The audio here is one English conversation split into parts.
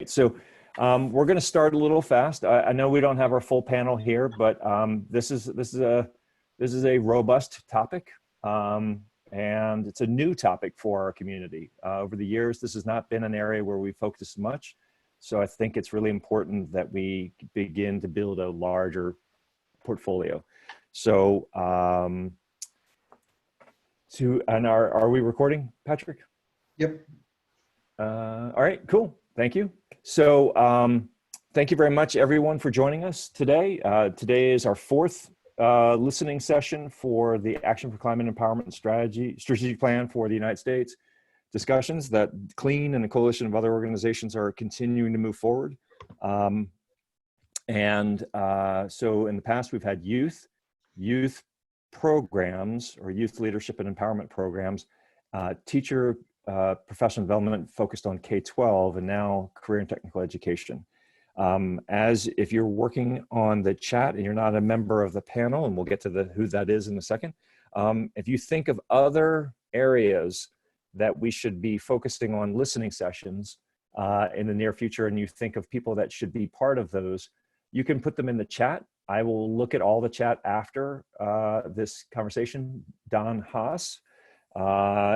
So we're going to start a little fast. I know we don't have our full panel here, but this is a robust topic, and it's a new topic for our community. Over the years, this has not been an area where we focused much. So I think it's really important that we begin to build a larger portfolio. So, are we recording, Patrick? Yep. All right, cool. Thank you. So thank you very much, everyone, for joining us today. Today is our fourth listening session for the Action for Climate Empowerment Strategic Plan for the United States. Discussions that CLEAN and a coalition of other organizations are continuing to move forward. So in the past, we've had youth programs or youth leadership and empowerment programs, teacher professional development focused on K-12, and now career and technical education. If you're working on the chat and you're not a member of the panel, and we'll get to who that is in a second, if you think of other areas that we should be focusing on listening sessions in the near future, and you think of people that should be part of those, you can put them in the chat. I will look at all the chat after this conversation. Don Haas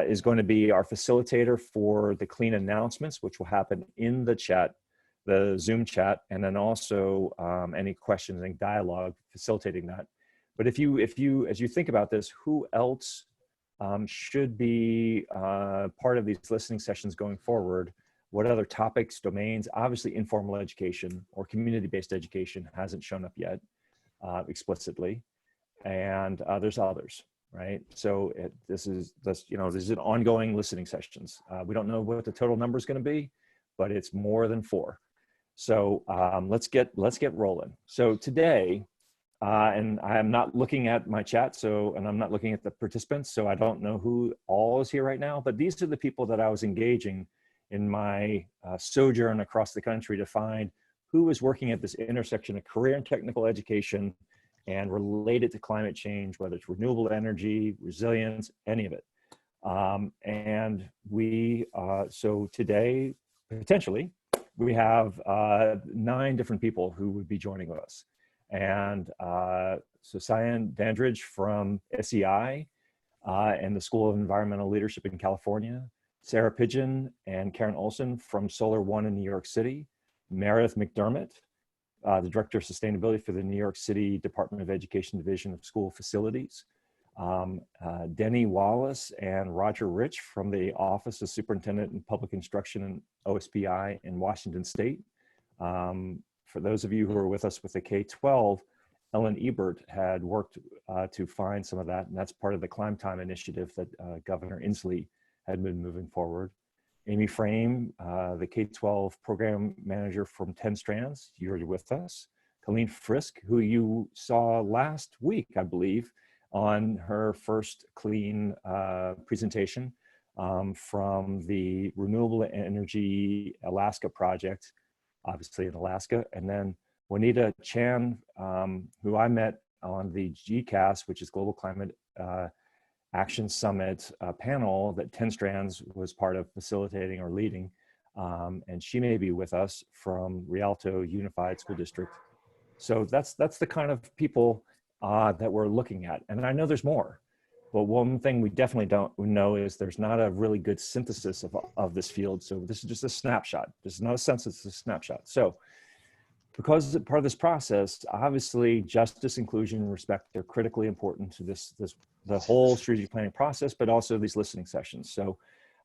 is going to be our facilitator for the CLEAN announcements, which will happen in the chat, the Zoom chat, and then also any questions and dialogue facilitating that. But as you think about this, who else should be part of these listening sessions going forward? What other topics, domains? Obviously, informal education or community-based education hasn't shown up yet explicitly, and there's others, right? So this is an ongoing listening sessions. We don't know what the total number is going to be, but it's more than 4. So let's get rolling. So today, and I am not looking at my chat, and I'm not looking at the participants, so I don't know who all is here right now, but these are the people that I was engaging in my sojourn across the country to find who is working at this intersection of career and technical education and related to climate change, whether it's renewable energy, resilience, any of it. So today, potentially, we have 9 different people who would be joining us. And so Cyan Dandridge from SEI and the School of Environmental Leadership in California, Sarah Pigeon and Karen Olson from Solar One in New York City, Meredith Mcdermott, the Director of Sustainability for the New York City Department of Education Division of School Facilities, Denny Wallace and Roger Rich from the Office of Superintendent in Public Instruction and OSPI in Washington State. For those of you who are with us with the K-12, Ellen Ebert had worked to find some of that, and that's part of the Climb Time initiative that Governor Inslee had been moving forward. Amy Frame, the K-12 program manager from 10 Strands, you're with us. Colleen Frisk, who you saw last week, I believe, on her first CLEAN presentation from the Renewable Energy Alaska project, obviously in Alaska. And then Juanita Chan, who I met on the GCAS, which is Global Climate Action Summit panel that 10 Strands was part of facilitating or leading. And she may be with us from Rialto Unified School District. So that's the kind of people that we're looking at. And I know there's more, but one thing we definitely don't know is there's not a really good synthesis of this field. So this is just a snapshot. This is not a census, it's a snapshot. So because part of this process, obviously justice, inclusion, and respect are critically important to the whole strategic planning process, but also these listening sessions. So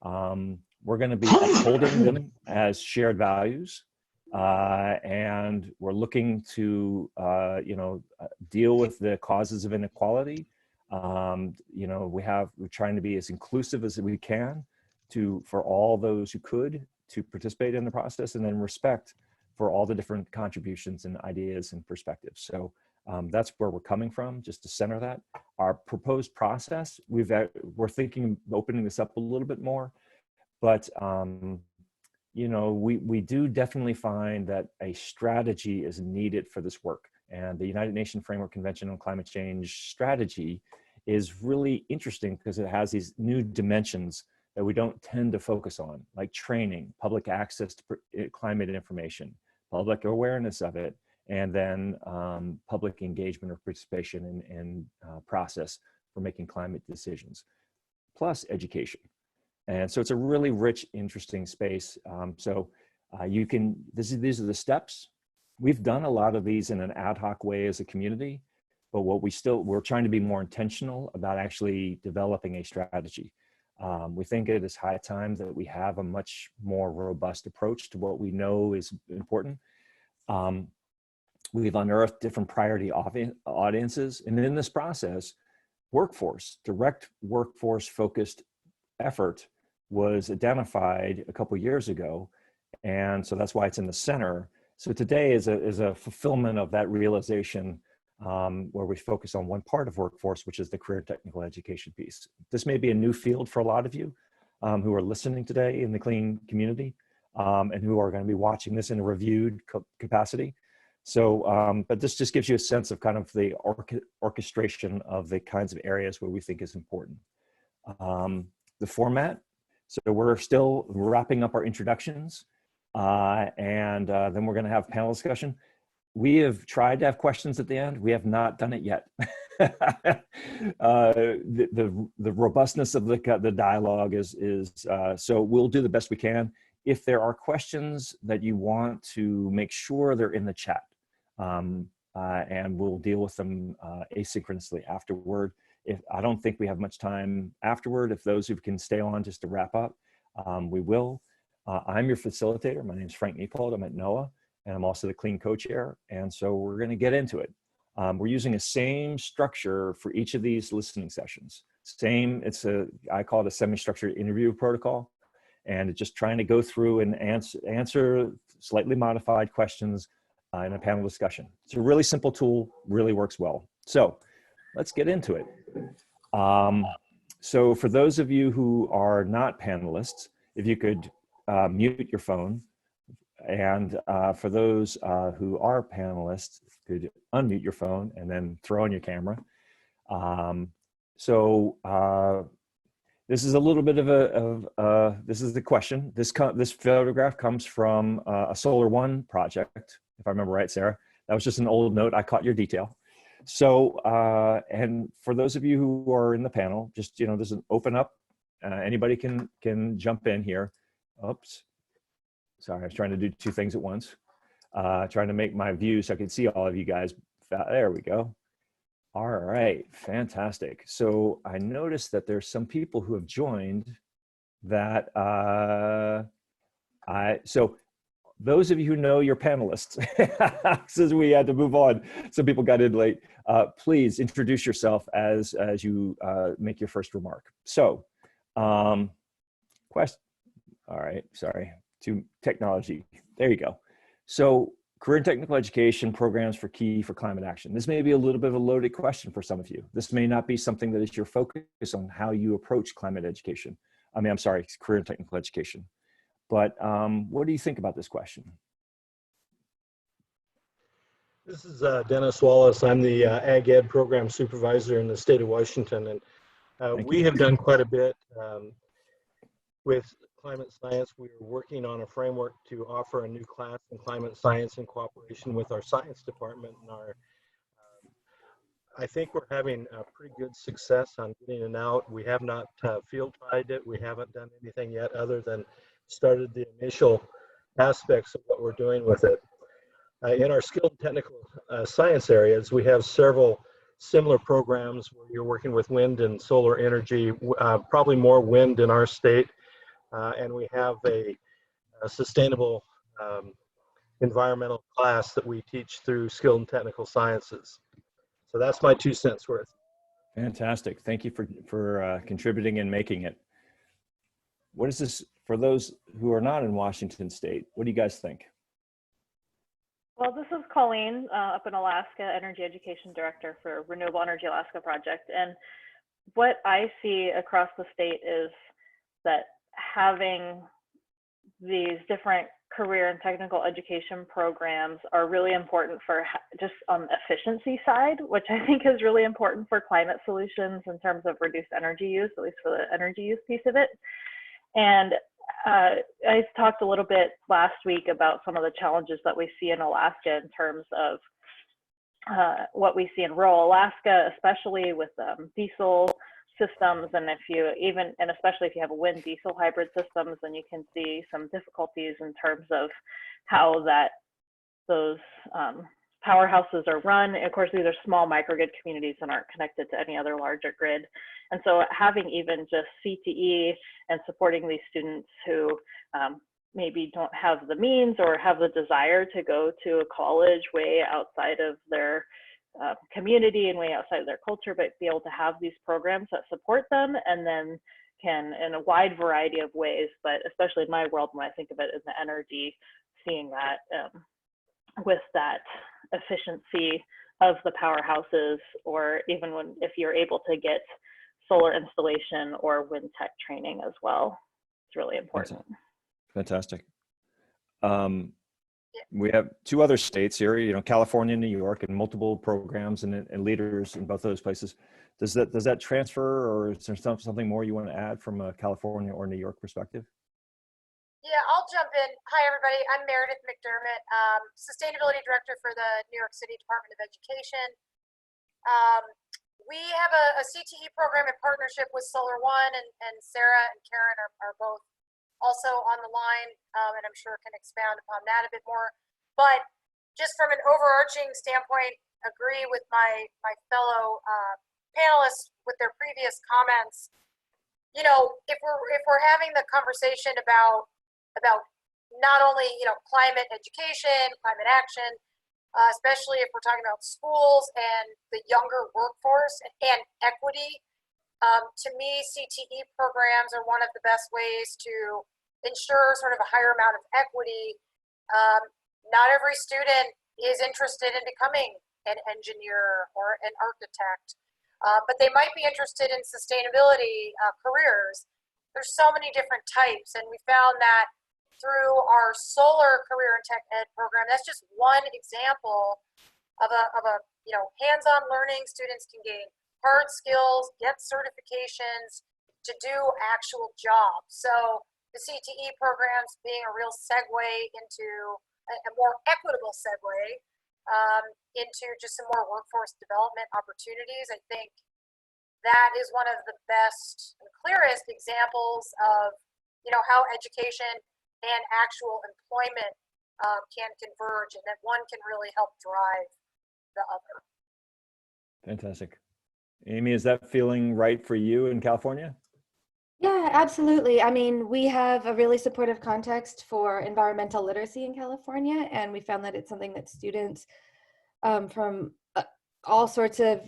we're going to be upholding them as shared values, and we're looking to deal with the causes of inequality. We're trying to be as inclusive as we can for all those who could to participate in the process, and then respect for all the different contributions and ideas and perspectives. So that's where we're coming from, just to center that. Our proposed process, we're thinking of opening this up a little bit more, but we do definitely find that a strategy is needed for this work. And the United Nations Framework Convention on Climate Change strategy is really interesting because it has these new dimensions that we don't tend to focus on, like training, public access to climate information, public awareness of it, and then public engagement or participation in process for making climate decisions, plus education. And so it's a really rich, interesting space. These are the steps. We've done a lot of these in an ad hoc way as a community, but we're trying to be more intentional about actually developing a strategy. We think it is high time that we have a much more robust approach to what we know is important. We've unearthed different priority audiences, and in this process, direct workforce focused effort was identified a couple years ago, and so that's why it's in the center. So today is a fulfillment of that realization, where we focus on one part of workforce, which is the career technical education piece. This may be a new field for a lot of you who are listening today in the clean community, and who are going to be watching this in a reviewed capacity. So, but this just gives you a sense of kind of the orchestration of the kinds of areas where we think is important. The format, so we're still wrapping up our introductions, and then we're going to have panel discussion. We have tried to have questions at the end. We have not done it yet. The robustness of the dialogue is so we'll do the best we can. If there are questions that you want to make sure they're in the chat, and we'll deal with them asynchronously afterward. I don't think we have much time afterward. If those who can stay on just to wrap up, we will. I'm your facilitator. My name is Frank Niepold. I'm at NOAA, and I'm also the Clean Co-Chair. And so we're going to get into it. We're using the same structure for each of these listening sessions. I call it a semi-structured interview protocol, and it's just trying to go through and answer slightly modified questions in a panel discussion. It's a really simple tool, really works well. So let's get into it. So for those of you who are not panelists, if you could mute your phone, and for those who are panelists, could unmute your phone and then throw on your camera. This is a little bit of this is the question. This photograph comes from a Solar One project, if I remember right, Sarah. That was just an old note. I caught your detail. So, and for those of you who are in the panel, just, there's an open up. Anybody can jump in here. Oops. Sorry, I was trying to do two things at once. Trying to make my view so I can see all of you guys. There we go. All right, fantastic. So I noticed that there's some people who have joined that, so those of you who know your panelists, since we had to move on, some people got in late, please introduce yourself as you make your first remark. So, question, all right, sorry, to technology, there you go. So, career and technical education programs for key for climate action. This may be a little bit of a loaded question for some of you. This may not be something that is your focus on how you approach climate education. I'm sorry, career and technical education. But what do you think about this question? This is Dennis Wallace. I'm the Ag Ed Program Supervisor in the state of Washington. And we have done quite a bit with climate science. We are working on a framework to offer a new class in climate science in cooperation with our science department. And I think we're having a pretty good success on getting it out. We have not field tried it. We haven't done anything yet other than started the initial aspects of what we're doing with it. In our skilled technical science areas, we have several similar programs where you're working with wind and solar energy, probably more wind in our state. And we have a sustainable environmental class that we teach through skilled and technical sciences. So that's my 2 cents worth. Fantastic. Thank you for contributing and making it. What is this, for those who are not in Washington State, what do you guys think? Well, this is Colleen up in Alaska, Energy Education Director for Renewable Energy Alaska Project. And what I see across the state is that having these different career and technical education programs are really important for just on the efficiency side, which I think is really important for climate solutions in terms of reduced energy use, at least for the energy use piece of it. And I talked a little bit last week about some of the challenges that we see in Alaska in terms of what we see in rural Alaska, especially with diesel systems. And especially if you have a wind diesel hybrid systems, then you can see some difficulties in terms of how those powerhouses are run. Of course, these are small microgrid communities and aren't connected to any other larger grid. And so having even just CTE and supporting these students who maybe don't have the means or have the desire to go to a college way outside of their community and way outside of their culture, but be able to have these programs that support them, and then can, in a wide variety of ways, but especially in my world, when I think of it in the energy, seeing that with that efficiency of the powerhouses, or even if you're able to get solar installation or wind tech training as well, it's really important. Fantastic. We have two other states here, California and New York, and multiple programs and leaders in both those places. Does that transfer, or is there something more you want to add from a California or New York perspective? Yeah, I'll jump in. Hi, everybody. I'm Meredith Mcdermott, Sustainability Director for the New York City Department of Education. We have a CTE program in partnership with Solar One, and Sarah and Karen are both also on the line, and I'm sure can expound upon that a bit more. But just from an overarching standpoint, agree with my fellow panelists with their previous comments. If we're having the conversation about not only climate education, climate action, especially if we're talking about schools and the younger workforce and equity. To me, CTE programs are one of the best ways to ensure sort of a higher amount of equity. Not every student is interested in becoming an engineer or an architect, but they might be interested in sustainability careers. There's so many different types, and we found that through our solar career and tech ed program. That's just one example of a hands-on learning. Students can gain hard skills, get certifications to do actual jobs. So the CTE programs being a real segue into a more equitable segue into just some more workforce development opportunities. I think that is one of the best and clearest examples of how education and actual employment can converge, and that one can really help drive the other. Fantastic. Amy, is that feeling right for you in California? Yeah, absolutely. I mean, we have a really supportive context for environmental literacy in California, and we found that it's something that students from all sorts of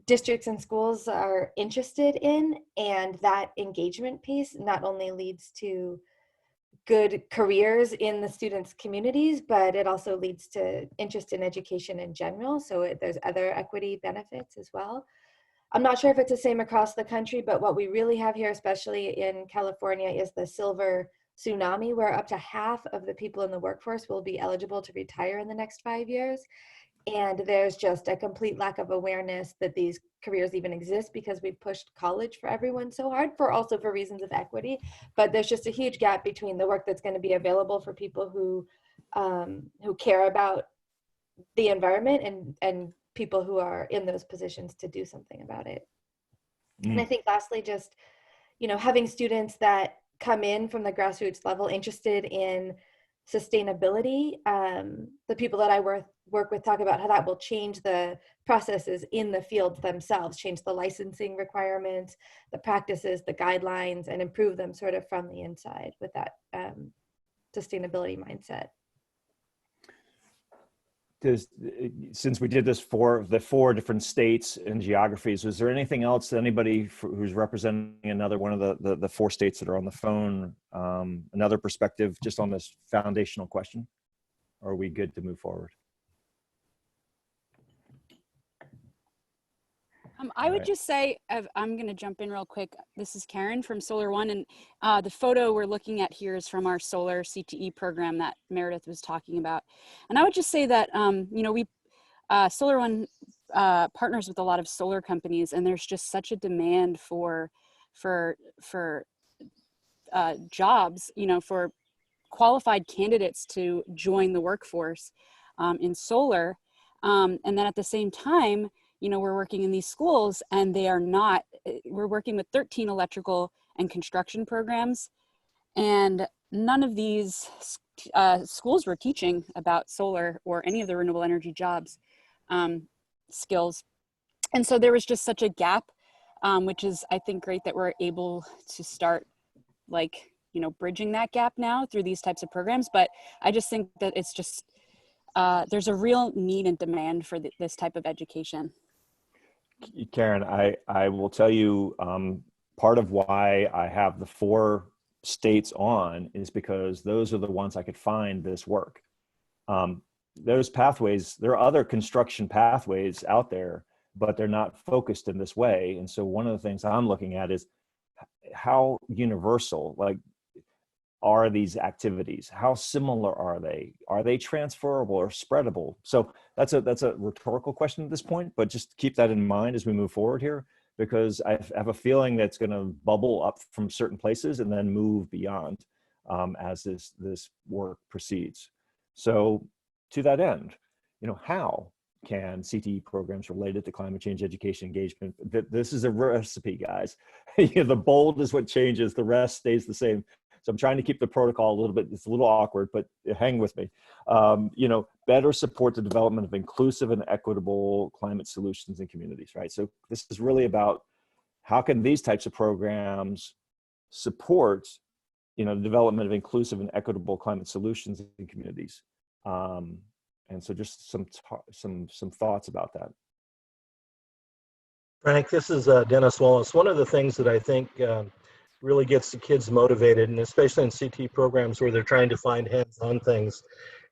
districts and schools are interested in, and that engagement piece not only leads to good careers in the students' communities, but it also leads to interest in education in general. So there's other equity benefits as well. I'm not sure if it's the same across the country, but what we really have here, especially in California, is the silver tsunami, where up to half of the people in the workforce will be eligible to retire in the next 5 years. And there's just a complete lack of awareness that these careers even exist, because we've pushed college for everyone so hard, also for reasons of equity. But there's just a huge gap between the work that's going to be available for people who care about the environment and people who are in those positions to do something about it. And I think lastly, just having students that come in from the grassroots level interested in sustainability. The people that I work with talk about how that will change the processes in the fields themselves, change the licensing requirements, the practices, the guidelines, and improve them sort of from the inside with that sustainability mindset. Since we did this for the 4 different states and geographies, is there anything else that anybody who's representing another one of the 4 states that are on the phone, another perspective just on this foundational question? Or are we good to move forward? I would just say, I'm going to jump in real quick. This is Karen from Solar One, and the photo we're looking at here is from our solar CTE program that Meredith was talking about. And I would just say that, we Solar One partners with a lot of solar companies, and there's just such a demand for jobs, you know, for qualified candidates to join the workforce in solar. And then at the same time, you know, we're working in these schools and they are not, we're working with 13 electrical and construction programs. And none of these schools were teaching about solar or any of the renewable energy jobs skills. And so there was just such a gap, which is, I think, great that we're able to start, like, you know, bridging that gap now through these types of programs. But I just think that it's just, there's a real need and demand for this type of education. Karen, I will tell you, part of why I have the 4 states on is because those are the ones I could find this work. Those pathways, there are other construction pathways out there, but they're not focused in this way. And so one of the things I'm looking at is how universal, like, are these activities? How similar are they? Are they transferable or spreadable? So that's a rhetorical question at this point, but just keep that in mind as we move forward here, because I have a feeling that's going to bubble up from certain places and then move beyond as this work proceeds. So to that end, you know, how can CTE programs related to climate change education engagement? This is a recipe, guys. You know, the bold is what changes, the rest stays the same. So I'm trying to keep the protocol a little bit, it's a little awkward, but hang with me. You know, better support the development of inclusive and equitable climate solutions in communities, right? So this is really about how can these types of programs support, you know, the development of inclusive and equitable climate solutions in communities. And so just some thoughts about that. Frank, this is Dennis Wallace. One of the things that I think really gets the kids motivated, and especially in CTE programs where they're trying to find hands-on things,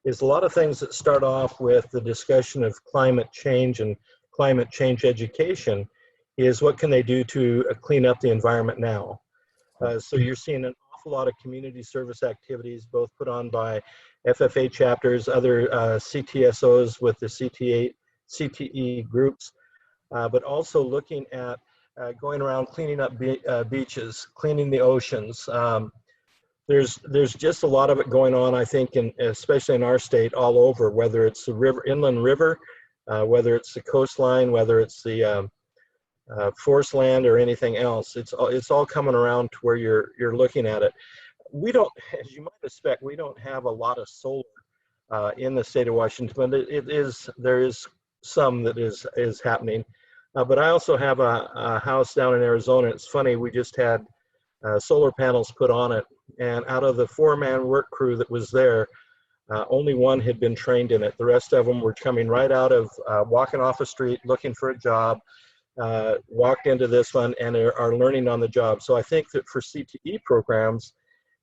is a lot of things that start off with the discussion of climate change and climate change education is what can they do to clean up the environment now. So you're seeing an awful lot of community service activities, both put on by FFA chapters, other CTSOs with the CTE groups, but also looking at going around cleaning up beaches, cleaning the oceans. There's just a lot of it going on, I think, especially in our state, all over, whether it's the river, inland river, whether it's the coastline, whether it's the forest land or anything else. It's all coming around to where you're looking at it. We don't, as you might expect, we don't have a lot of solar in the state of Washington, but there is some that is happening. But I also have a house down in Arizona. It's funny, we just had solar panels put on it, and out of the 4-man work crew that was there, only one had been trained in it. The rest of them were coming right out of walking off a street, looking for a job, walked into this one and are learning on the job. So I think that for CTE programs,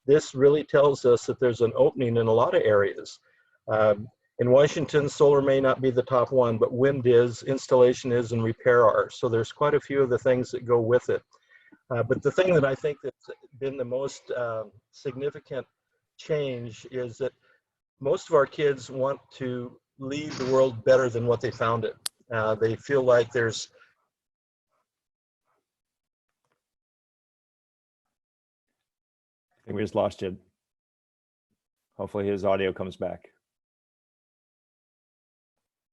this really tells us that there's an opening in a lot of areas. In Washington, solar may not be the top one, but wind is, installation is, and repair are. So there's quite a few of the things that go with it. But the thing that I think that's been the most significant change is that most of our kids want to leave the world better than what they found it. They feel like there's I think we just lost you. Hopefully his audio comes back.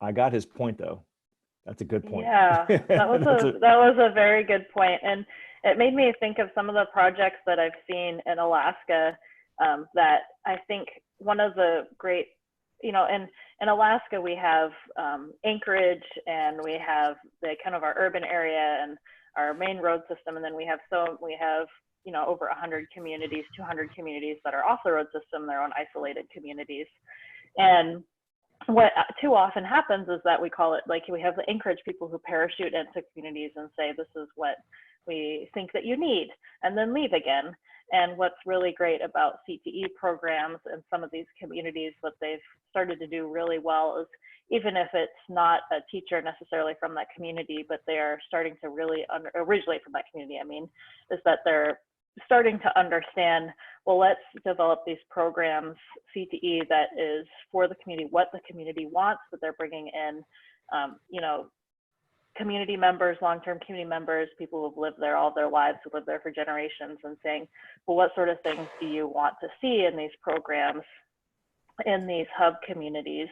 I got his point though. That's a good point. Yeah, that was a very good point. And it made me think of some of the projects that I've seen in Alaska that I think one of the great, you know, in Alaska we have Anchorage, and we have the kind of our urban area and our main road system, and then we have you know, over 100 communities, 200 communities that are off the road system, their own isolated communities. And what too often happens is that we call it, like, we have the Anchorage people who parachute into communities and say, this is what we think that you need, and then leave again. And what's really great about CTE programs and some of these communities, what they've started to do really well is, even if it's not a teacher necessarily from that community, but they are starting to really originate from that community, I mean, is that they're starting to understand, well, let's develop these programs, CTE, that is for the community, what the community wants, that they're bringing in, you know, community members, long-term community members, people who have lived there all their lives, who lived there for generations, and saying, well, what sort of things do you want to see in these programs, in these hub communities?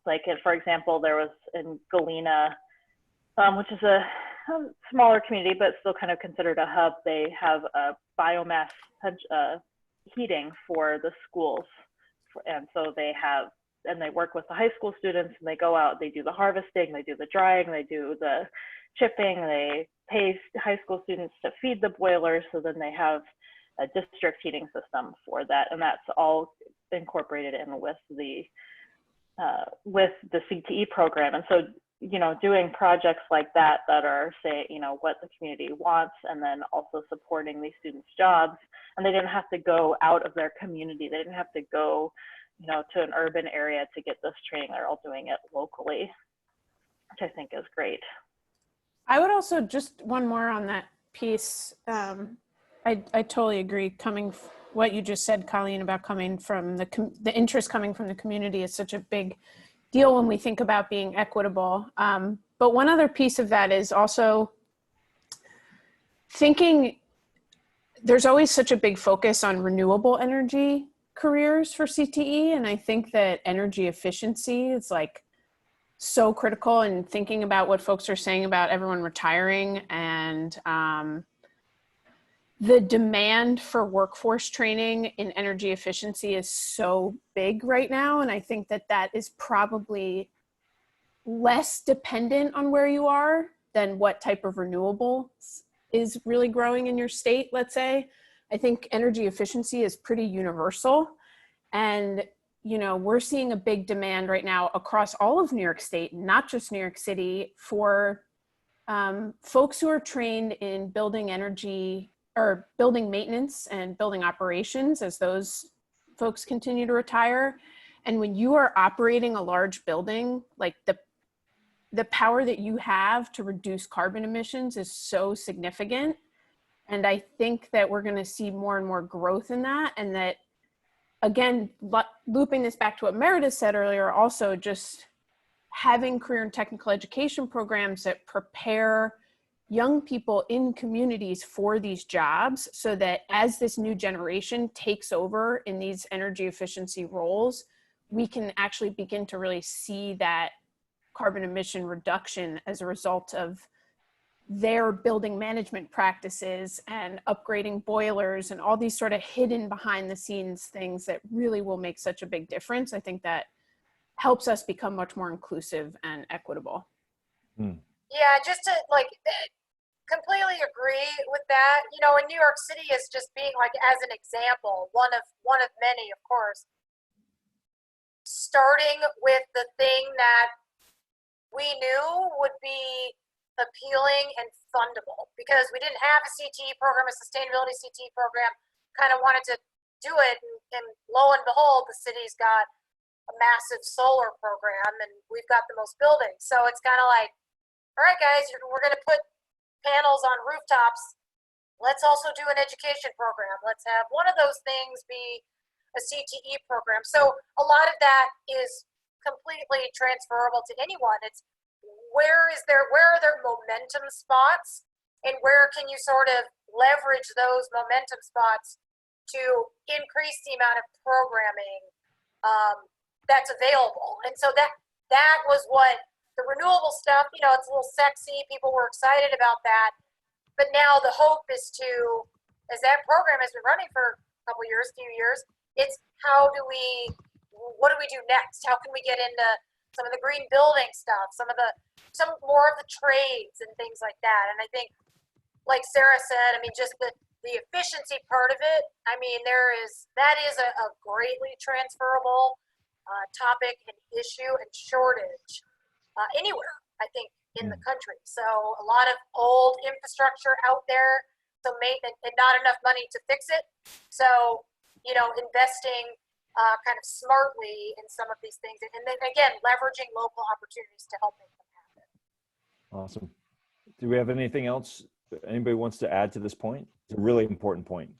Like, for example, there was in Galena, which is a smaller community, but still kind of considered a hub. They have a biomass heating for the schools. And so they have, and they work with the high school students, and they go out, they do the harvesting, they do the drying, they do the chipping, they pay high school students to feed the boilers. So then they have a district heating system for that. And that's all incorporated in with the CTE program. And so, you know, doing projects like that that are, say, you know, what the community wants, and then also supporting these students' jobs. And they didn't have to go out of their community. They didn't have to go, you know, to an urban area to get this training. They're all doing it locally, which I think is great. I would also, just one more on that piece. I totally agree. What you just said, Colleen, about coming from the interest coming from the community is such a big deal when we think about being equitable. But one other piece of that is also thinking there's always such a big focus on renewable energy careers for CTE. And I think that energy efficiency is like so critical, and thinking about what folks are saying about everyone retiring, and the demand for workforce training in energy efficiency is so big right now. And I think that that is probably less dependent on where you are than what type of renewable is really growing in your state, let's say. I think energy efficiency is pretty universal. And, you know, we're seeing a big demand right now across all of New York State, not just New York City, for folks who are trained in building energy or building maintenance and building operations as those folks continue to retire. And when you are operating a large building, like the power that you have to reduce carbon emissions is so significant. And I think that we're going to see more and more growth in that. And that, again, looping this back to what Meredith said earlier, also just having career and technical education programs that prepare young people in communities for these jobs, so that as this new generation takes over in these energy efficiency roles, we can actually begin to really see that carbon emission reduction as a result of their building management practices and upgrading boilers and all these sort of hidden behind the scenes things that really will make such a big difference. I think that helps us become much more inclusive and equitable. Yeah, just to completely agree with that. You know, in New York City, is just being like, as an example, one of many, of course, starting with the thing that we knew would be appealing and fundable, because we didn't have a CTE program, a sustainability CTE program, kind of wanted to do it, and lo and behold, the city's got a massive solar program, and we've got the most buildings. So it's kind of like, all right, guys, we're going to put panels on rooftops. Let's also do an education program. Let's have one of those things be a CTE program. So a lot of that is completely transferable to anyone. It's where are there momentum spots, and where can you sort of leverage those momentum spots to increase the amount of programming that's available. And so that was what the renewable stuff, you know, it's a little sexy. People were excited about that. But now the hope is to, as that program has been running for a couple years, few years, it's what do we do next? How can we get into some of the green building stuff, some more of the trades and things like that? And I think, like Sarah said, I mean, just the efficiency part of it, I mean, that is a greatly transferable topic and issue and shortage anywhere, I think, in the country. So a lot of old infrastructure out there, so and not enough money to fix it. So, you know, investing kind of smartly in some of these things, and then again, leveraging local opportunities to help make them happen. Awesome. Do we have anything else anybody wants to add to this point? It's a really important point.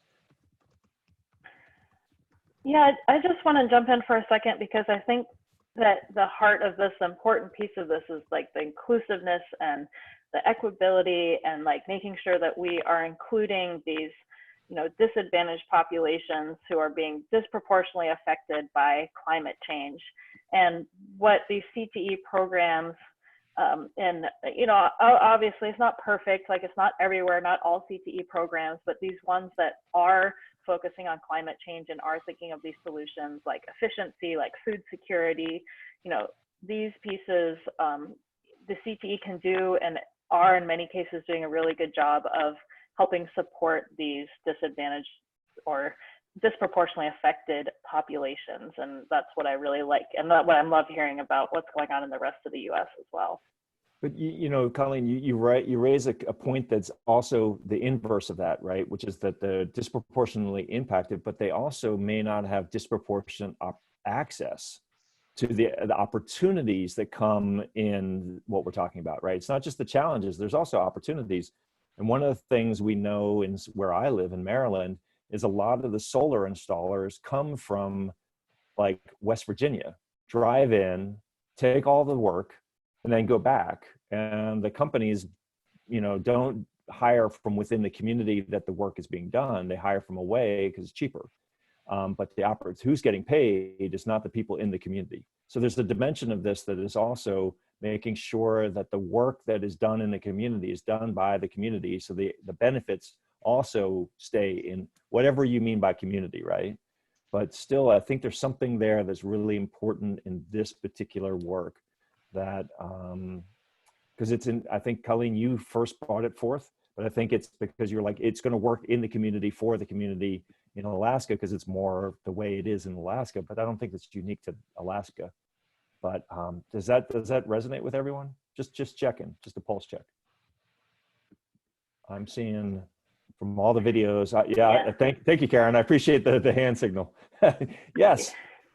Yeah, I just want to jump in for a second, because I think that the heart of this, the important piece of this is like the inclusiveness and the equitability and like making sure that we are including these, you know, disadvantaged populations who are being disproportionately affected by climate change. And what these CTE programs, and, you know, obviously it's not perfect, like it's not everywhere, not all CTE programs, but these ones that are focusing on climate change and are thinking of these solutions like efficiency, like food security, you know, these pieces, the CTE can do and are in many cases doing a really good job of helping support these disadvantaged or disproportionately affected populations. And that's what I really like. And what I love hearing about what's going on in the rest of the US as well. But you know, Colleen, you raise a point that's also the inverse of that, right? Which is that they're disproportionately impacted, but they also may not have disproportionate access to the opportunities that come in what we're talking about, right? It's not just the challenges, there's also opportunities. And one of the things we know in where I live in Maryland is a lot of the solar installers come from like West Virginia, drive in, take all the work, and then go back. And the companies, you know, don't hire from within the community that the work is being done. They hire from away because it's cheaper. But who's getting paid is not the people in the community. So there's a dimension of this that is also making sure that the work that is done in the community is done by the community. So the benefits also stay in whatever you mean by community, right? But still, I think there's something there that's really important in this particular work that, because it's in, I think, Colleen, you first brought it forth, but I think it's because you're like, it's going to work in the community for the community in Alaska because it's more the way it is in Alaska, but I don't think it's unique to Alaska. But does that resonate with everyone? Just checking, just a pulse check. I'm seeing from all the videos. Yeah. Thank you, Karen. I appreciate the hand signal. Yes.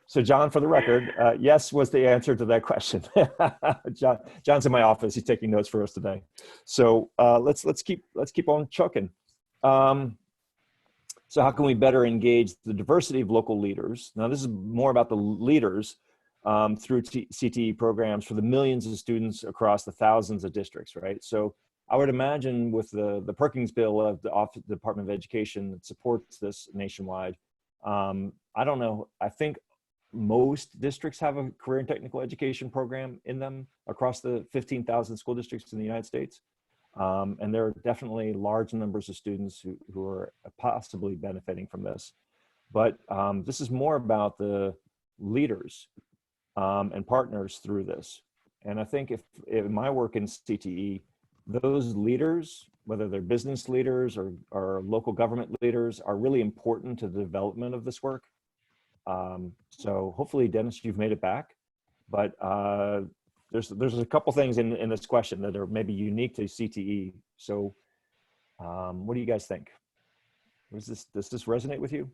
So John, for the record, yes was the answer to that question. John's in my office. He's taking notes for us today. So let's keep on chucking. So how can we better engage the diversity of local leaders? Now this is more about the leaders through CTE programs for the millions of students across the thousands of districts, right? So I would imagine with the Perkins bill of the Department of Education that supports this nationwide, I don't know, I think most districts have a career and technical education program in them across the 15,000 school districts in the United States. And there are definitely large numbers of students who are possibly benefiting from this. But this is more about the leaders and partners through this. And I think if in my work in CTE, those leaders, whether they're business leaders or local government leaders, are really important to the development of this work. So hopefully, Dennis, you've made it back. But there's a couple things in this question that are maybe unique to CTE. So what do you guys think? Does this resonate with you?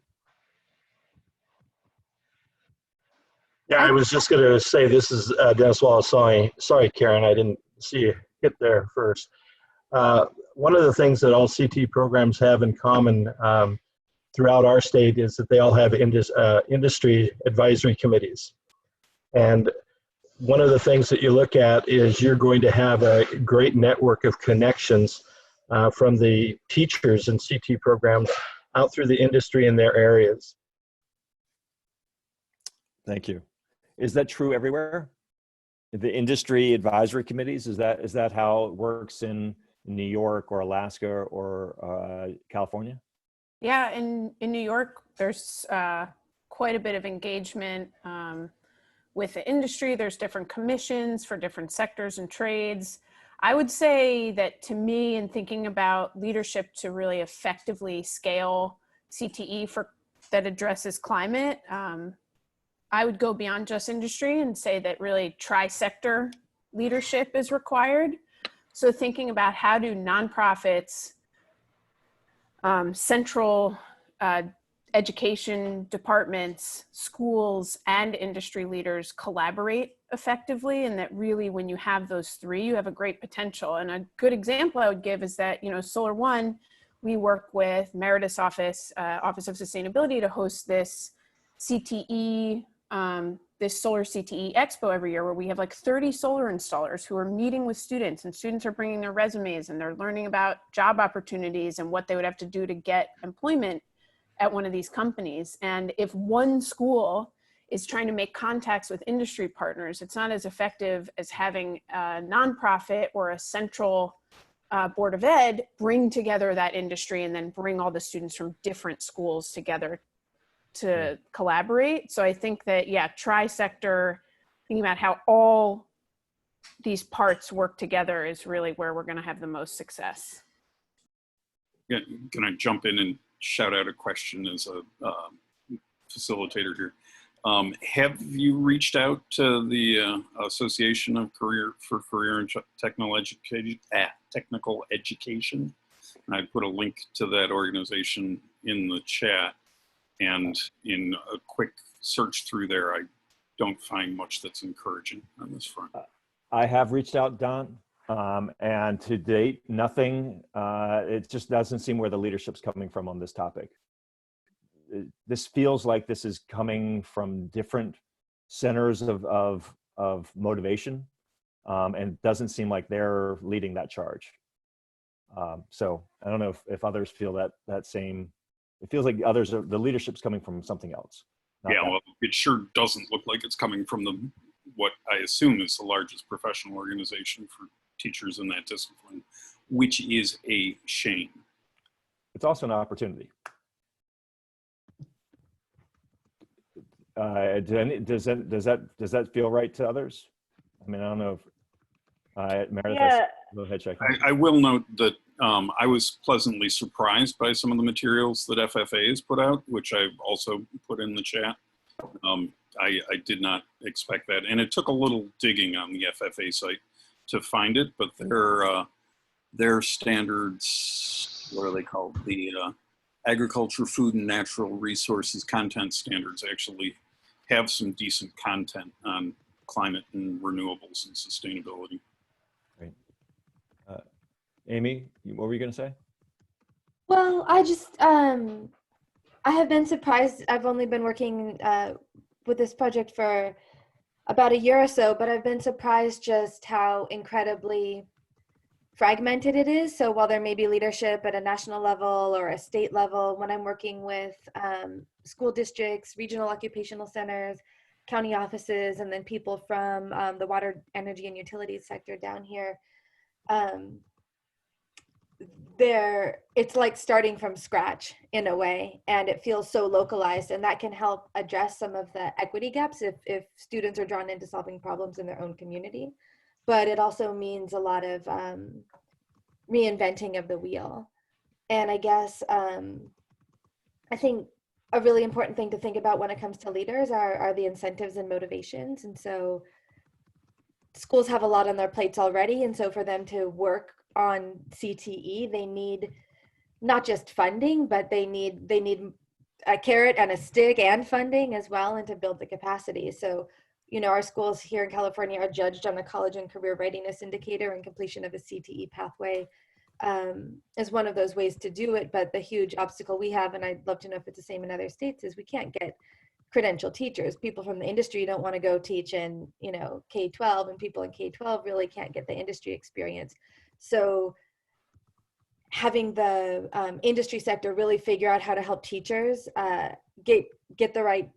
Yeah, I was just going to say, this is Dennis Wallace. Sorry, Karen, I didn't see you hit there first. One of the things that all CTE programs have in common throughout our state is that they all have industry advisory committees. And one of the things that you look at is you're going to have a great network of connections from the teachers in CTE programs out through the industry in their areas. Thank you. Is that true everywhere? The industry advisory committees, is that how it works in New York or Alaska or California? Yeah, in New York, there's quite a bit of engagement with the industry. There's different commissions for different sectors and trades. I would say that to me, in thinking about leadership to really effectively scale CTE that addresses climate, I would go beyond just industry and say that really tri-sector leadership is required. So thinking about how do nonprofits, central education departments, schools, and industry leaders collaborate effectively, and that really when you have those three, you have a great potential. And a good example I would give is that, Solar One, we work with Meredith's Office of Sustainability to host this CTE this solar CTE expo every year where we have like 30 solar installers who are meeting with students, and students are bringing their resumes and they're learning about job opportunities and what they would have to do to get employment at one of these companies. And if one school is trying to make contacts with industry partners, it's not as effective as having a nonprofit or a central Board of Ed bring together that industry and then bring all the students from different schools together to collaborate. So I think that, yeah, tri-sector, thinking about how all these parts work together is really where we're going to have the most success. Yeah, can I jump in and shout out a question as a facilitator here? Have you reached out to the Association of Career and Technical Education? And I put a link to that organization in the chat. And in a quick search through there, I don't find much that's encouraging on this front. I have reached out, Don, and to date, nothing. It just doesn't seem where the leadership's coming from on this topic. This feels like this is coming from different centers of motivation, and doesn't seem like they're leading that charge. So I don't know if others feel that same. It feels like the leadership's coming from something else. Yeah, well, it sure doesn't look like it's coming from what I assume is the largest professional organization for teachers in that discipline, which is a shame. It's also an opportunity. Does that feel right to others? I mean, I don't know if Meredith. Yeah. Go ahead, check. I will note that I was pleasantly surprised by some of the materials that FFA has put out, which I've also put in the chat. I did not expect that, and it took a little digging on the FFA site to find it, but their standards, what are they called? The Agriculture, Food, and Natural Resources Content Standards actually have some decent content on climate and renewables and sustainability. Great. Amy, what were you going to say? Well, I have been surprised. I've only been working with this project for about a year or so, but I've been surprised just how incredibly fragmented it is. So while there may be leadership at a national level or a state level, when I'm working with school districts, regional occupational centers, county offices, and then people from the water, energy, and utilities sector down here, it's like starting from scratch in a way, and it feels so localized, and that can help address some of the equity gaps if students are drawn into solving problems in their own community. But it also means a lot of reinventing of the wheel. And I guess I think a really important thing to think about when it comes to leaders are the incentives and motivations. And so schools have a lot on their plates already, and so for them to work on CTE, they need not just funding, but they need a carrot and a stick and funding as well, and to build the capacity. So, you know, our schools here in California are judged on the College and Career Readiness Indicator, and completion of a CTE pathway is one of those ways to do it. But the huge obstacle we have, and I'd love to know if it's the same in other states, is we can't get credentialed teachers. People from the industry don't want to go teach in, you know, K-12, and people in K-12 really can't get the industry experience. So having the industry sector really figure out how to help teachers get the right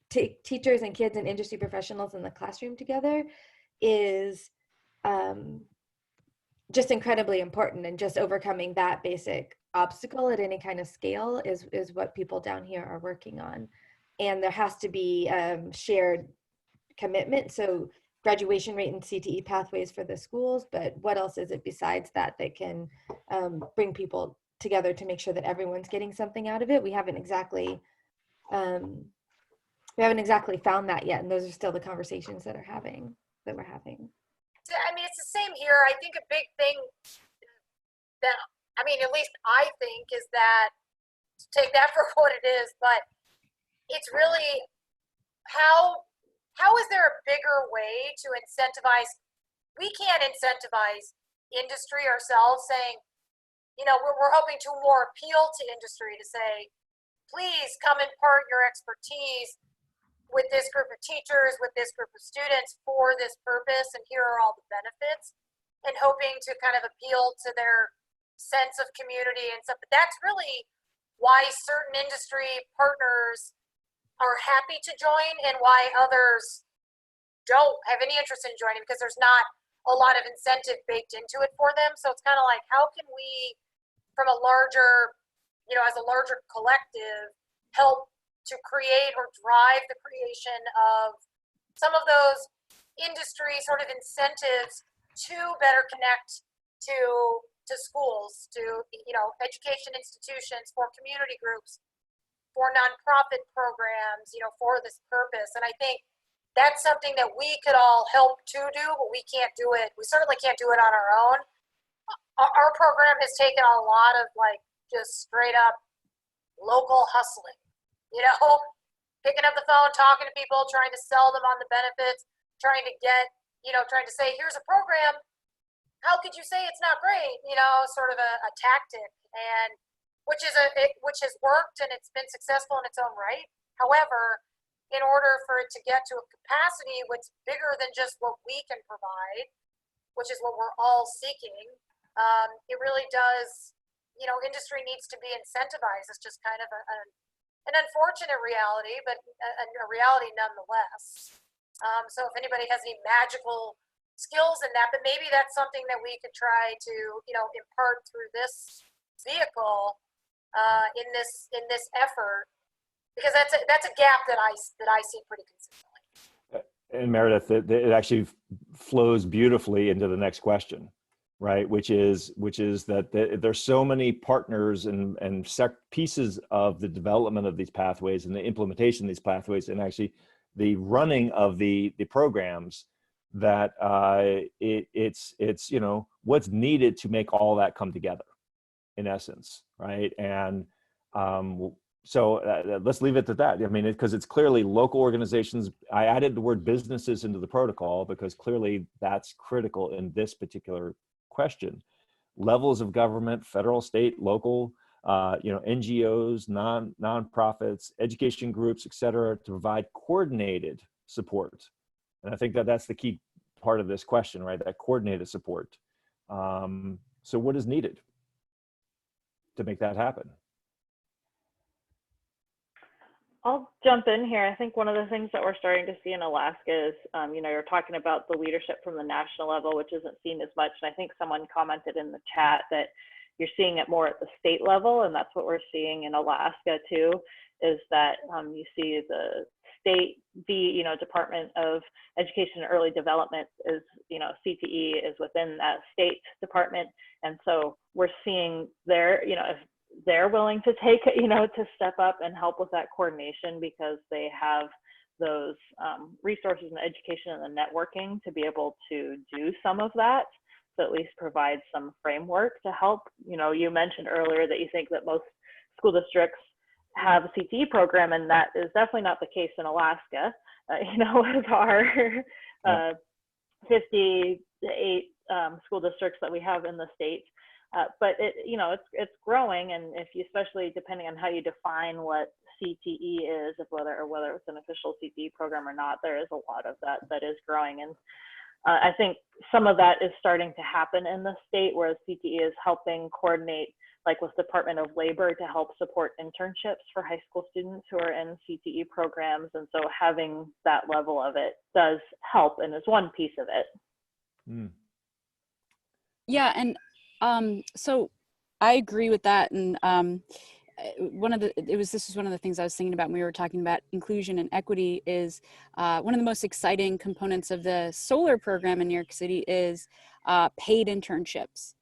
teachers and kids and industry professionals in the classroom together is just incredibly important. And just overcoming that basic obstacle at any kind of scale is what people down here are working on. And there has to be shared commitment. So graduation rate and CTE pathways for the schools, but what else is it besides that can bring people together to make sure that everyone's getting something out of it? We haven't exactly found that yet, and those are still the conversations that we're having. I mean, it's the same here. I think a big thing that, I mean, at least I think, is that, take that for what it is, but it's really how is there a bigger way to incentivize? We can't incentivize industry ourselves, saying, you know, we're hoping to more appeal to industry to say, please come impart your expertise. with this group of teachers, with this group of students for this purpose, and here are all the benefits, and hoping to kind of appeal to their sense of community and stuff. But that's really why certain industry partners are happy to join and why others don't have any interest in joining, because there's not a lot of incentive baked into it for them. So it's kind of like, how can we, from a larger, as a larger collective, help to create or drive the creation of some of those industry sort of incentives to better connect to schools, to education institutions, for community groups, for nonprofit programs, for this purpose. And I think that's something that we could all help to do, but we can't do it. We certainly can't do it on our own. Our program has taken a lot of just straight up local hustling, picking up the phone, talking to people, trying to sell them on the benefits, trying to get, trying to say, here's a program. How could you say it's not great? Sort of a tactic, and which has worked and it's been successful in its own right. However, in order for it to get to a capacity what's bigger than just what we can provide, which is what we're all seeking, it really does, industry needs to be incentivized. It's just kind of an unfortunate reality, but a reality nonetheless. So if anybody has any magical skills in that, but maybe that's something that we could try to, impart through this vehicle in this effort, because that's a gap that I see pretty consistently. And Meredith, it actually flows beautifully into the next question, right? Which is that there's so many partners and pieces of the development of these pathways and the implementation of these pathways, and actually the running of the programs, that it's what's needed to make all that come together, in essence, right? And so let's leave it at that. I mean, because it's clearly local organizations. I added the word businesses into the protocol because clearly that's critical in this particular question. Levels of government, federal, state, local, NGOs, nonprofits, education groups, et cetera, to provide coordinated support. And I think that's the key part of this question, right? That coordinated support. So what is needed to make that happen? I'll jump in here. I think one of the things that we're starting to see in Alaska is, you're talking about the leadership from the national level, which isn't seen as much. And I think someone commented in the chat that you're seeing it more at the state level. And that's what we're seeing in Alaska too, is that you see the state, the Department of Education and Early Development is, CTE is within that state department. And so we're seeing there, if they're willing to take, to step up and help with that coordination, because they have those resources and education and the networking to be able to do some of that. So at least provide some framework to help. You mentioned earlier that you think that most school districts have a CTE program, and that is definitely not the case in Alaska. With our 58 school districts that we have in the state. But it's growing, and if you, especially depending on how you define what CTE is, whether it's an official CTE program or not, there is a lot of that is growing. And I think some of that is starting to happen in the state, whereas CTE is helping coordinate, like with Department of Labor, to help support internships for high school students who are in CTE programs. And so having that level of it does help, and is one piece of it. Mm. Yeah, and so I agree with that. And this is one of the things I was thinking about when we were talking about inclusion and equity, is one of the most exciting components of the solar program in New York City is paid internships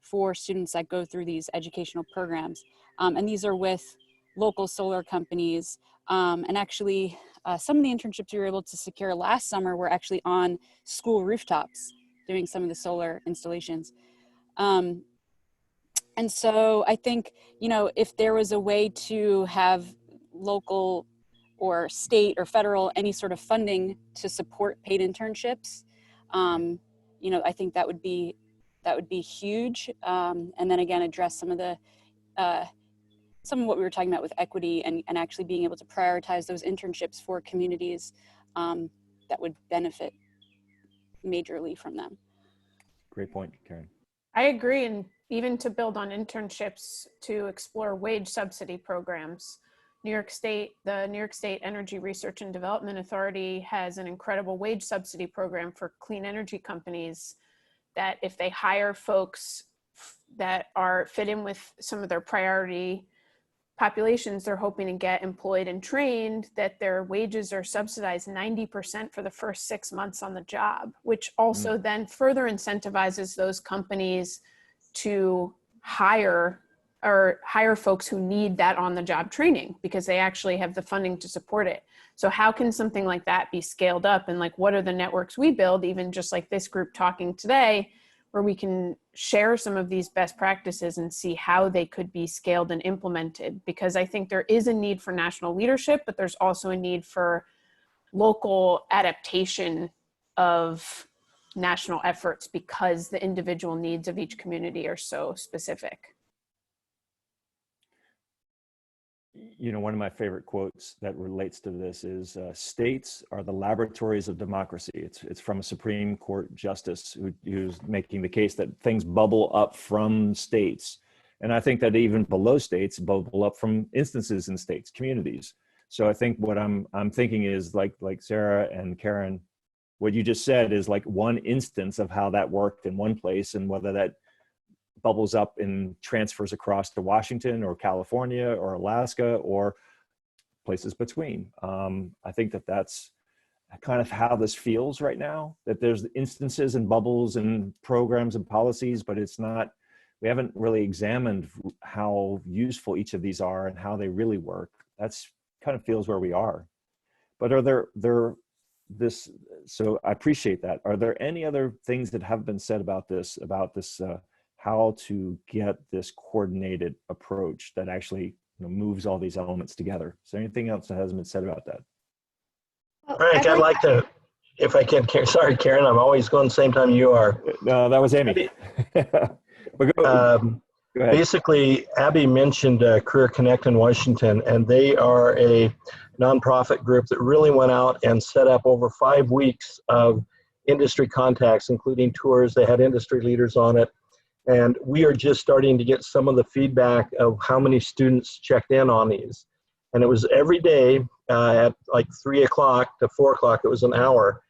for students that go through these educational programs. And these are with local solar companies. And actually, some of the internships we were able to secure last summer were actually on school rooftops, doing some of the solar installations. And so I think, if there was a way to have local or state or federal, any sort of funding to support paid internships, I think that would be huge. And then again, address some of the some of what we were talking about with equity and actually being able to prioritize those internships for communities that would benefit majorly from them. Great point, Karen. I agree. And even to build on internships, to explore wage subsidy programs. New York State, the New York State Energy Research and Development Authority has an incredible wage subsidy program for clean energy companies that if they hire folks that are fit in with some of their priority populations they're hoping to get employed and trained, that their wages are subsidized 90% for the first 6 months on the job, which also then further incentivizes those companies to hire folks who need that on the job training because they actually have the funding to support it. So how can something like that be scaled up? And like, what are the networks we build, even just like this group talking today, where we can share some of these best practices and see how they could be scaled and implemented? Because I think there is a need for national leadership, but there's also a need for local adaptation of national efforts because the individual needs of each community are so specific. You know, one of my favorite quotes that relates to this is states are the laboratories of democracy. It's from a Supreme Court justice who's making the case that things bubble up from states. And I think that even below states bubble up from instances in states, communities. So I think what I'm thinking is like Sarah and Karen, what you just said is like one instance of how that worked in one place, and whether that bubbles up and transfers across to Washington or California or Alaska or places between. I think that that's kind of how this feels right now, that there's instances and bubbles and programs and policies, but it's not, we haven't really examined how useful each of these are and how they really work. That's kind of feels where we are. But are so I appreciate that. Are there any other things that have been said about this how to get this coordinated approach that actually moves all these elements together? Is there anything else that hasn't been said about that? Frank, I'd like to, if I can, sorry, Karen, I'm always going the same time you are. No, that was Amy. But go ahead. Basically, Abby mentioned Career Connect in Washington, and they are a nonprofit group that really went out and set up over 5 weeks of industry contacts, including tours. They had industry leaders on it. And we are just starting to get some of the feedback of how many students checked in on these. And it was every day at like 3 o'clock to 4 o'clock, it was an hour.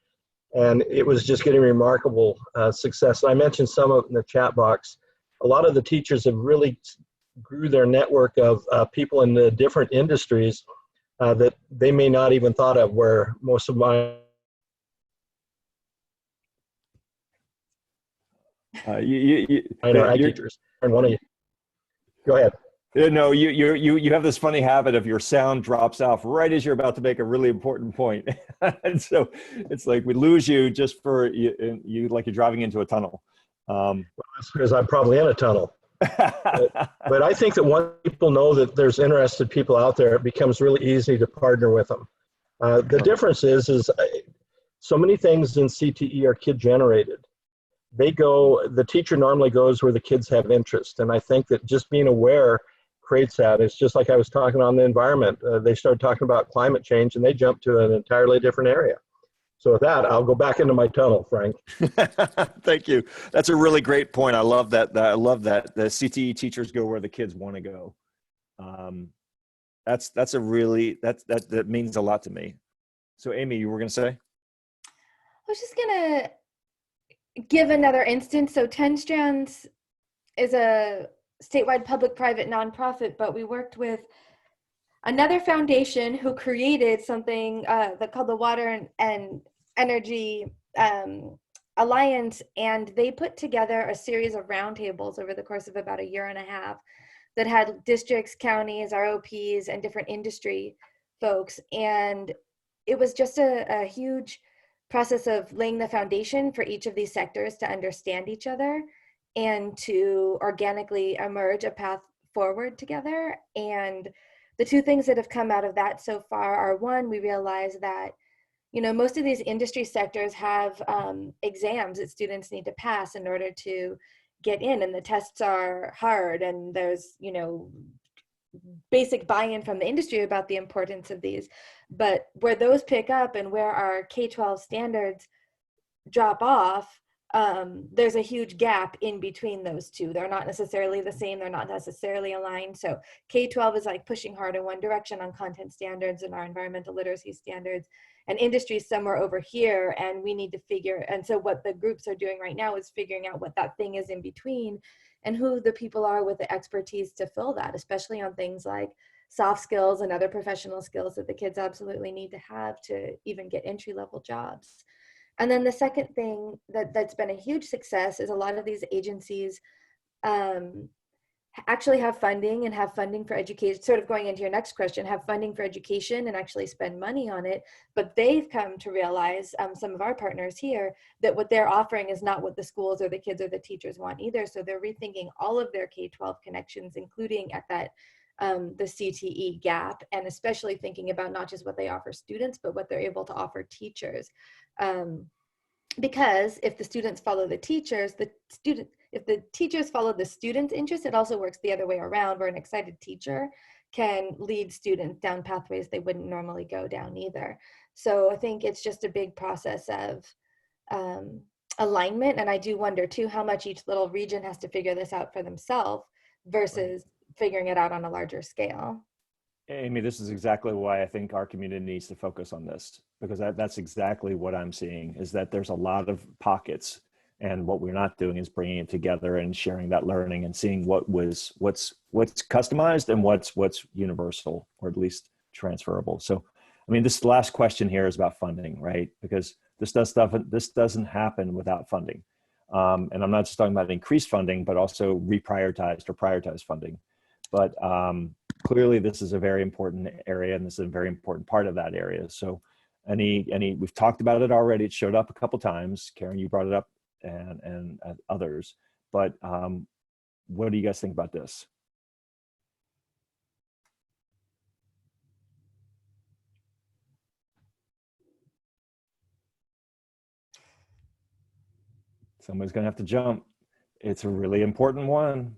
And it was just getting remarkable success. And I mentioned some of it in the chat box. A lot of the teachers have really grew their network of people in the different industries that they may not even thought of, where most of my teachers, and one of you. Go ahead. No, you have this funny habit of your sound drops off right as you're about to make a really important point, and so it's like we lose you just for you like you're driving into a tunnel. Well, that's because I'm probably in a tunnel. But I think that once people know that there's interested people out there, it becomes really easy to partner with them. The difference is so many things in CTE are kid generated. The teacher normally goes where the kids have interest. And I think that just being aware creates that. It's just like I was talking on the environment. They started talking about climate change and they jumped to an entirely different area. So with that, I'll go back into my tunnel, Frank. Thank you. That's a really great point. I love that. I love that the CTE teachers go where the kids want to go. That means a lot to me. So Amy, you were going to say? I was just going to give another instance. So 10 Strands is a statewide public-private nonprofit, but we worked with another foundation who created something called the Water and Energy Alliance, and they put together a series of roundtables over the course of about a year and a half that had districts, counties, ROPs, and different industry folks. And it was just a huge process of laying the foundation for each of these sectors to understand each other and to organically emerge a path forward together. And the two things that have come out of that so far are, one, we realize that, most of these industry sectors have exams that students need to pass in order to get in, and the tests are hard, and there's, basic buy-in from the industry about the importance of these. But where those pick up and where our K-12 standards drop off, there's a huge gap in between those two. They're not necessarily the same. They're not necessarily aligned. So K-12 is like pushing hard in one direction on content standards and our environmental literacy standards, and industry is somewhere over here, and we need to figure, and so what the groups are doing right now is figuring out what that thing is in between and who the people are with the expertise to fill that, especially on things like soft skills and other professional skills that the kids absolutely need to have to even get entry-level jobs. And then the second thing that's been a huge success is a lot of these agencies actually have funding and have funding for education, sort of going into your next question, have funding for education and actually spend money on it. But they've come to realize, some of our partners here, that what they're offering is not what the schools or the kids or the teachers want either. So they're rethinking all of their K-12 connections, including at that the CTE gap, and especially thinking about not just what they offer students, but what they're able to offer teachers. Because if the students follow the teachers, if the teachers follow the students' interest, it also works the other way around, where an excited teacher can lead students down pathways they wouldn't normally go down either. So I think it's just a big process of alignment. And I do wonder too, how much each little region has to figure this out for themselves versus figuring it out on a larger scale. Amy, this is exactly why I think our community needs to focus on this, because that's exactly what I'm seeing, is that there's a lot of pockets, and what we're not doing is bringing it together and sharing that learning and seeing what's customized and what's universal, or at least transferable. So, I mean, this last question here is about funding, right? Because this doesn't happen without funding. And I'm not just talking about increased funding, but also reprioritized or prioritized funding. But clearly this is a very important area, and this is a very important part of that area. So we've talked about it already. It showed up a couple times. Karen, you brought it up, and others. But what do you guys think about this? Somebody's going to have to jump. It's a really important one,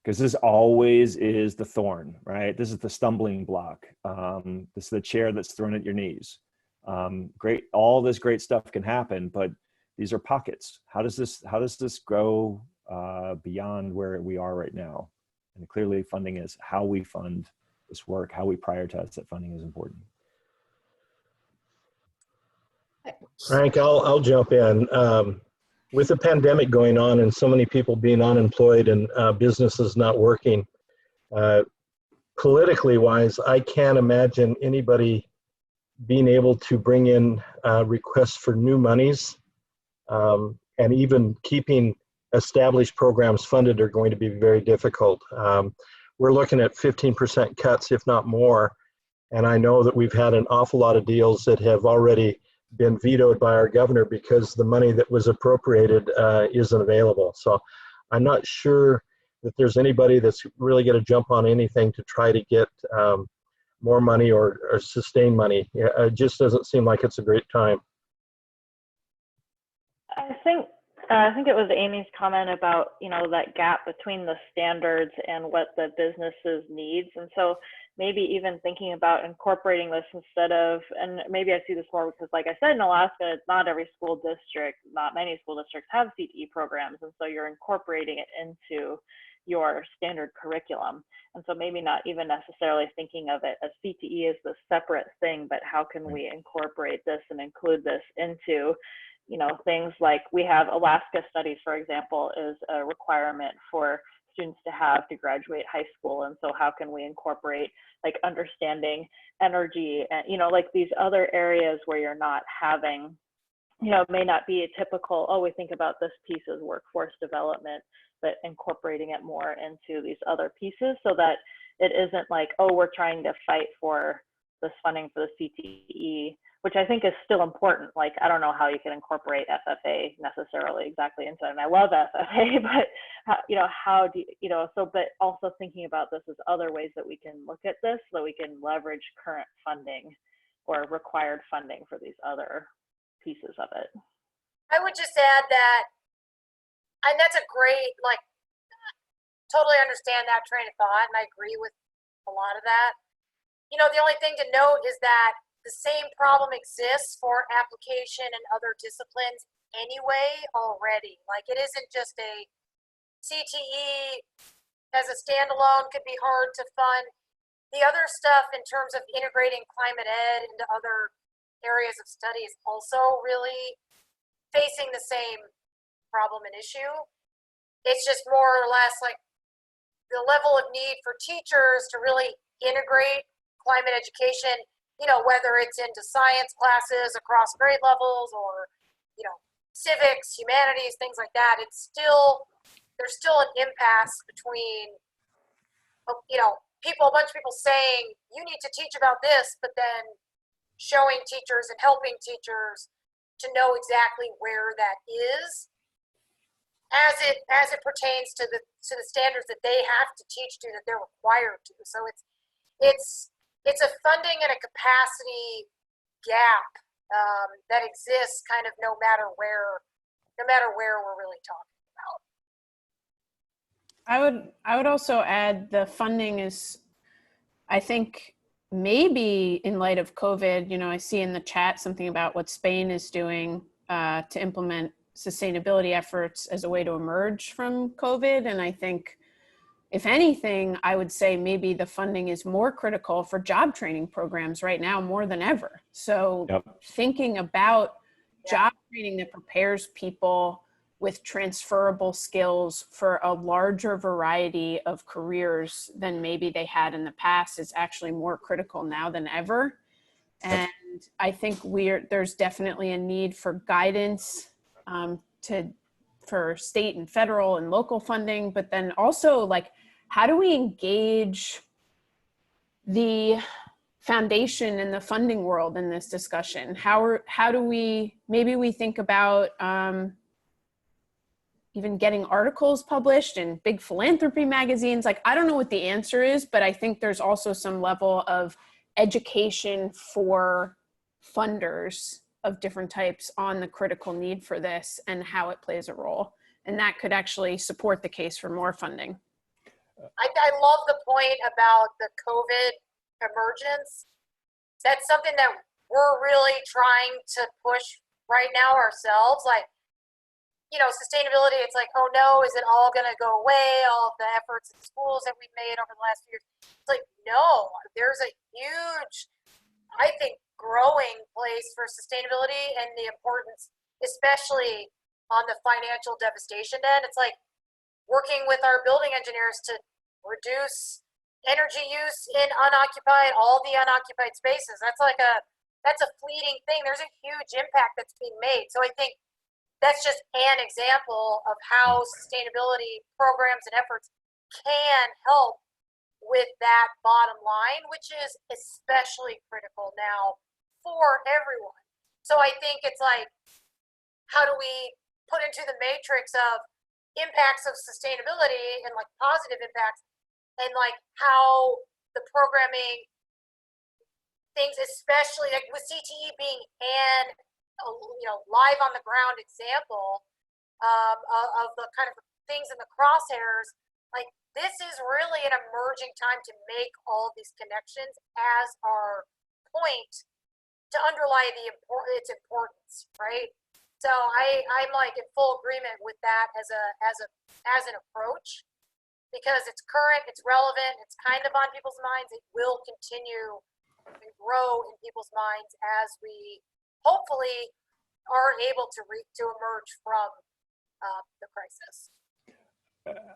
because this always is the thorn, right? This is the stumbling block. This is the chair that's thrown at your knees. Great, all this great stuff can happen, but these are pockets. How does this go beyond where we are right now? And clearly funding is how we fund this work, how we prioritize that funding is important. Frank, I'll jump in. With the pandemic going on and so many people being unemployed and businesses not working, politically wise, I can't imagine anybody being able to bring in requests for new monies, and even keeping established programs funded are going to be very difficult. We're looking at 15% cuts, if not more. And I know that we've had an awful lot of deals that have already been vetoed by our governor because the money that was appropriated isn't available. So I'm not sure that there's anybody that's really going to jump on anything to try to get more money or sustain money. It just doesn't seem like it's a great time. I think it was Amy's comment about, that gap between the standards and what the businesses needs. And so maybe even thinking about incorporating this instead of, and maybe I see this more because, like I said, in Alaska, not every school district, not many school districts have CTE programs. And so you're incorporating it into your standard curriculum. And so maybe not even necessarily thinking of it as CTE as the separate thing, but how can we incorporate this and include this into things like we have Alaska Studies, for example, is a requirement for students to graduate high school. And so how can we incorporate like understanding energy and, like these other areas where you're not having, may not be a typical, we think about this piece as workforce development, but incorporating it more into these other pieces so that it isn't like, we're trying to fight for this funding for the CTE, which I think is still important. Like, I don't know how you can incorporate FFA necessarily exactly into it. And I love FFA, but how do but also thinking about this as other ways that we can look at this so that we can leverage current funding or required funding for these other pieces of it. I would just add that, and that's a great, totally understand that train of thought, and I agree with a lot of that. You know, the only thing to note is that the same problem exists for application and other disciplines anyway already. Like, it isn't just a CTE as a standalone could be hard to fund. The other stuff in terms of integrating climate ed into other areas of study is also really facing the same problem and issue. It's just more or less like the level of need for teachers to really integrate climate education, you know, whether it's into science classes across grade levels or, you know, civics, humanities, things like that. It's still, there's still an impasse between, you know, a bunch of people saying, you need to teach about this, but then showing teachers and helping teachers to know exactly where that is as it pertains to the standards that they have to teach to, that they're required to. So it's a funding and a capacity gap that exists kind of no matter where we're really talking about. I would also add the funding is, I think, maybe in light of COVID, you know, I see in the chat something about what Spain is doing to implement sustainability efforts as a way to emerge from COVID. And I think, if anything, I would say maybe the funding is more critical for job training programs right now more than ever. So thinking about job training that prepares people with transferable skills for a larger variety of careers than maybe they had in the past is actually more critical now than ever. And I think there's definitely a need for guidance for state and federal and local funding, but then also, like, how do we engage the foundation and the funding world in this discussion? How do we, maybe we think about even getting articles published in big philanthropy magazines. Like, I don't know what the answer is, but I think there's also some level of education for funders of different types on the critical need for this and how it plays a role. And that could actually support the case for more funding. I love the point about the COVID emergence. That's something that we're really trying to push right now ourselves. Like, you know, sustainability, it's like, oh no, is it all going to go away? All of the efforts in schools that we've made over the last few years. It's like, no, there's a huge, I think, growing place for sustainability and the importance, especially on the financial devastation end. It's like working with our building engineers to reduce energy use in all the unoccupied spaces. That's a fleeting thing. There's a huge impact that's being made. So I think that's just an example of how sustainability programs and efforts can help with that bottom line, which is especially critical now for everyone. So I think it's like, how do we put into the matrix of impacts of sustainability and like positive impacts, and like how the programming things, especially like with CTE being an live on the ground example of the kind of things in the crosshairs. Like, this is really an emerging time to make all of these connections as our point to underlie its importance, right? So I'm like in full agreement with that as an approach, because it's current, it's relevant, it's kind of on people's minds. It will continue and grow in people's minds as we hopefully are able to emerge from the crisis.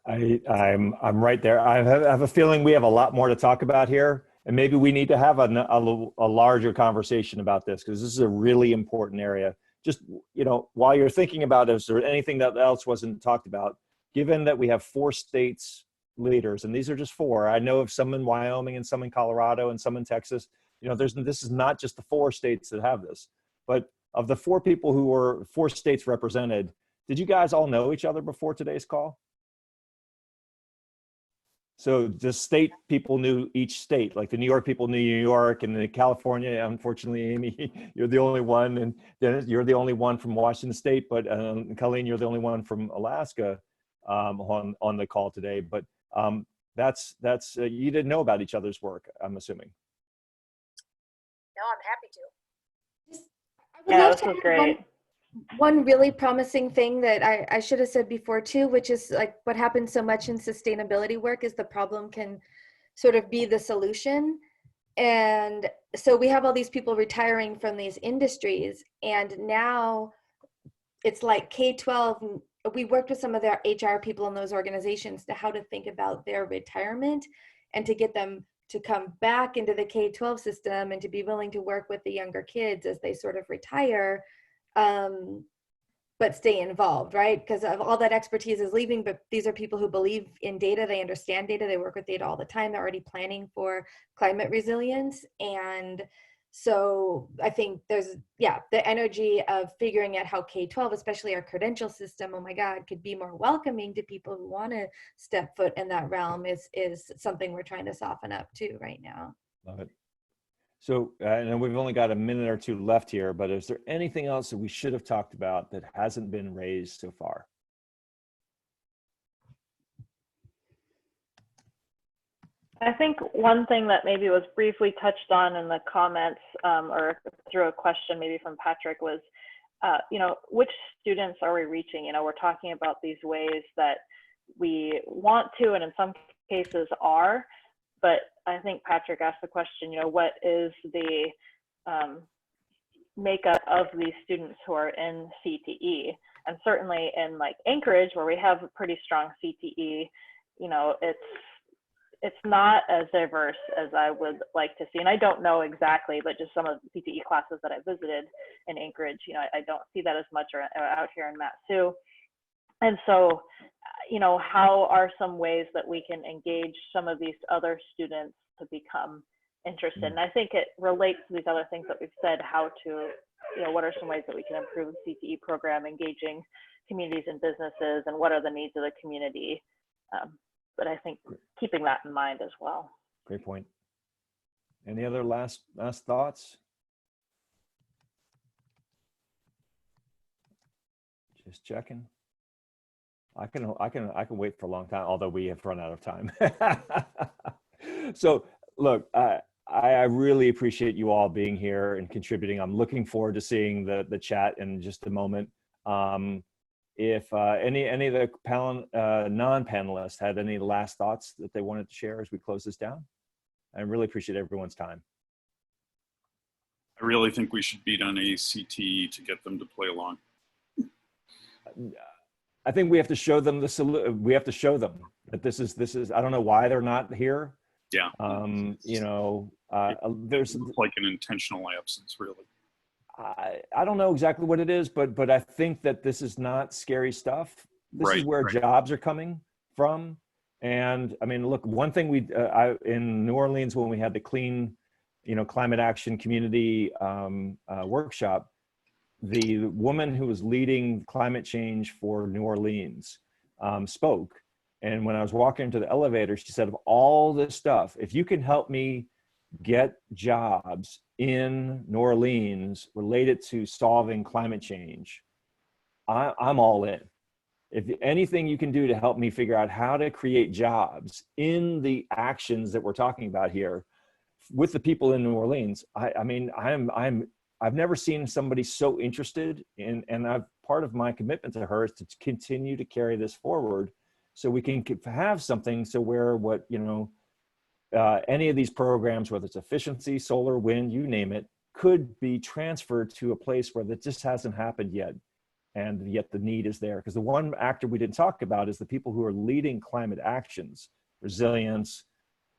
I'm right there. I have a feeling we have a lot more to talk about here, and maybe we need to have a larger conversation about this, because this is a really important area. Just, you know, while you're thinking about it, is there anything that else wasn't talked about? Given that we have 4 states leaders, and these are just 4. I know of some in Wyoming and some in Colorado and some in Texas. You know, this is not just the 4 states that have this, but of the 4 people who were 4 states represented, did you guys all know each other before today's call? So the state people knew each state, like the New York people knew New York, and the California, unfortunately, Amy, you're the only one, and Dennis, you're the only one from Washington State, but Colleen, you're the only one from Alaska on the call today. But that's you didn't know about each other's work, I'm assuming. No, I'm happy to. I would Yeah, love this to was add great. one really promising thing that I should have said before too, which is like what happens so much in sustainability work is the problem can sort of be the solution. And so we have all these people retiring from these industries, and now it's like K-12. We worked with some of their HR people in those organizations to how to think about their retirement and to get them to come back into the K-12 system and to be willing to work with the younger kids as they sort of retire, but stay involved, right? Because of all that expertise is leaving, but these are people who believe in data, they understand data, they work with data all the time, they're already planning for climate resilience. And so I think there's, the energy of figuring out how K-12, especially our credential system, oh my God, could be more welcoming to people who want to step foot in that realm is something we're trying to soften up too right now. Love it. So, and we've only got a minute or two left here, but is there anything else that we should have talked about that hasn't been raised so far? I think one thing that maybe was briefly touched on in the comments or through a question maybe from Patrick was, which students are we reaching? We're talking about these ways that we want to, and in some cases are, but I think Patrick asked the question, what is the makeup of these students who are in CTE? And certainly in like Anchorage, where we have a pretty strong CTE, it's not as diverse as I would like to see. And I don't know exactly, but just some of the CTE classes that I visited in Anchorage, I don't see that as much or out here in Mat-Su. And so, how are some ways that we can engage some of these other students to become interested? And I think it relates to these other things that we've said, how to, what are some ways that we can improve the CTE program, engaging communities and businesses, and what are the needs of the community? But I think keeping that in mind as well. Great point. Any other last thoughts? Just checking. I can wait for a long time, although we have run out of time. So look, I really appreciate you all being here and contributing. I'm looking forward to seeing the chat in just a moment. If any of the non-panelists had any last thoughts that they wanted to share as we close this down, I really appreciate everyone's time. I really think we should beat on ACTE to get them to play along. I think we have to show them we have to show them that this is. I don't know why they're not here. Yeah. There's like an intentional absence, really. I don't know exactly what it is, but I think that this is not scary stuff. This is where jobs are coming from. And I mean, look, one thing in New Orleans, when we had the clean, climate action community workshop, the woman who was leading climate change for New Orleans spoke. And when I was walking into the elevator, she said, of all this stuff, if you can help me get jobs in New Orleans related to solving climate change, I'm all in. If anything you can do to help me figure out how to create jobs in the actions that we're talking about here with the people in New Orleans, I've never seen somebody so interested in, and part of my commitment to her is to continue to carry this forward so we can have something so where any of these programs, whether it's efficiency, solar, wind, you name it, could be transferred to a place where that just hasn't happened yet. And yet the need is there. Because the one actor we didn't talk about is the people who are leading climate actions, resilience,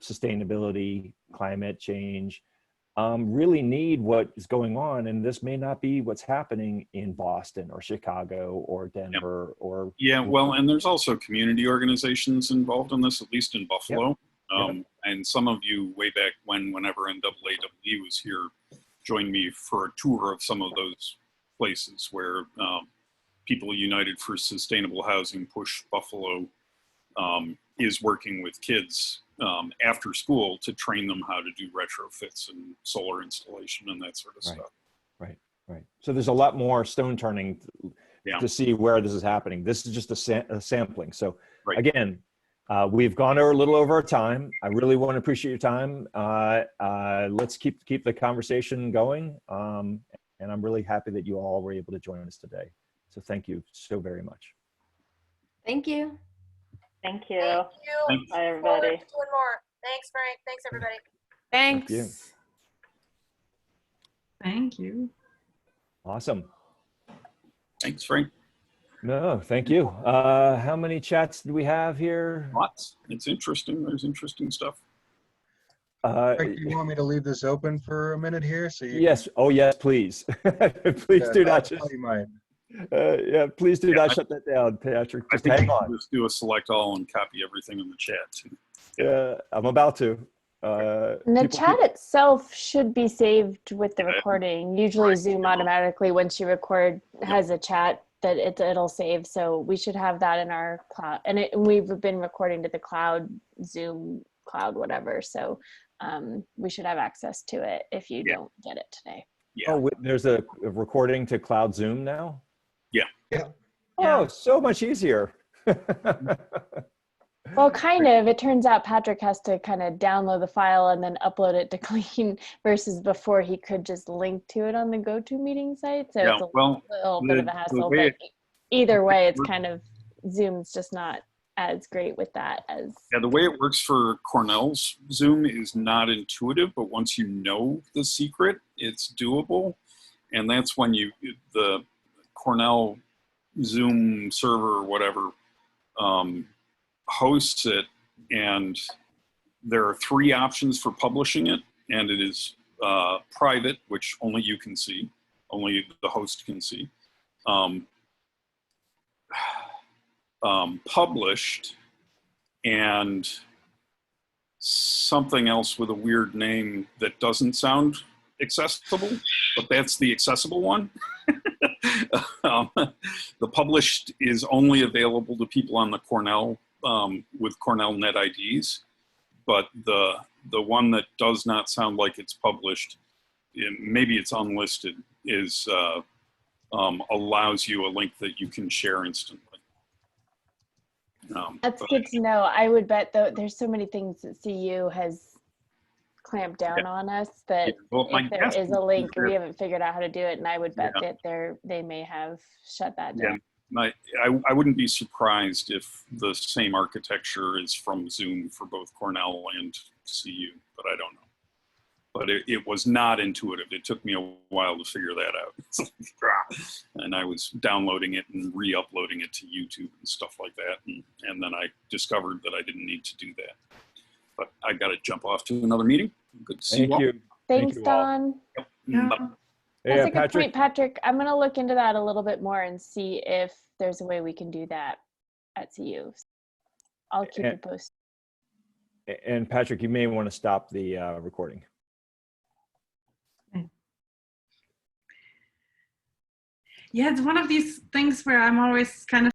sustainability, climate change, really need what is going on. And this may not be what's happening in Boston or Chicago or Denver or. Yeah, well, and there's also community organizations involved in this, at least in Buffalo. And some of you way back whenever NAAWE was here, joined me for a tour of some of those places where People United for Sustainable Housing, Push Buffalo, is working with kids after school to train them how to do retrofits and solar installation and that sort of stuff. Right. So there's a lot more stone turning to see where this is happening. This is just a sampling. So again, We've gone over a little over our time. I really want to appreciate your time. Let's keep the conversation going. And I'm really happy that you all were able to join us today. So thank you so very much. Thank you. Thank you. Thank you. Thanks. Bye, Look forward to everybody. doing more. Thanks, Frank. Thanks, everybody. Thanks. you. Thank you. Awesome. Thanks, Frank. No, thank you. How many chats do we have here? Lots. It's interesting. There's interesting stuff. Frank, do you want me to leave this open for a minute here? So you Yes. Oh, yes, please. Please do not. You might. Yeah, please do not shut that down, Patrick. I Just think hang you on. can just do a select all and copy everything in the chat too. Yeah, I'm about to. And the People chat keep- itself should be saved with the Yeah. recording. Usually Right. Zoom automatically, once you record, has a chat that it'll save. So we should have that in our cloud. And we've been recording to the cloud, Zoom cloud, whatever. So we should have access to it if you Yeah. don't get it today. Yeah. Oh, there's a recording to Cloud Zoom now? Yeah. Yeah. Oh, so much easier. Well, kind of. It turns out Patrick has to kind of download the file and then upload it to Clean versus before he could just link to it on the GoToMeeting site. So Yeah, it's a well, little bit of a the hassle, way but either way, it's kind of, Zoom's just not as great with that as. Yeah, the way it works for Cornell's Zoom is not intuitive, but once you know the secret, it's doable. And that's when the Cornell Zoom server or whatever hosts it, and there are 3 options for publishing it, and it is private, which only you can see, only the host can see. Published, and something else with a weird name that doesn't sound accessible, but that's the accessible one. The published is only available to people on the Cornell with Cornell net IDs, but the one that does not sound like it's published, maybe it's unlisted, is allows you a link that you can share instantly. That's good to know. I would bet though there's so many things that CU has clamped down on us that Well, if there is a link, we haven't figured out how to do it, and I would bet that they may have shut that down. I wouldn't be surprised if the same architecture is from Zoom for both Cornell and CU, but I don't know. But it was not intuitive. It took me a while to figure that out. And I was downloading it and re-uploading it to YouTube and stuff like that. And then I discovered that I didn't need to do that. But I got to jump off to another meeting. Good to see you all. Thank you. Thanks, you all. Don. Yep. Yeah. Bye. That's Yeah, a good Patrick. point, Patrick. I'm going to look into that a little bit more and see if there's a way we can do that at CU. I'll keep you posted. And Patrick, you may want to stop the recording. Yeah, it's one of these things where I'm always kind of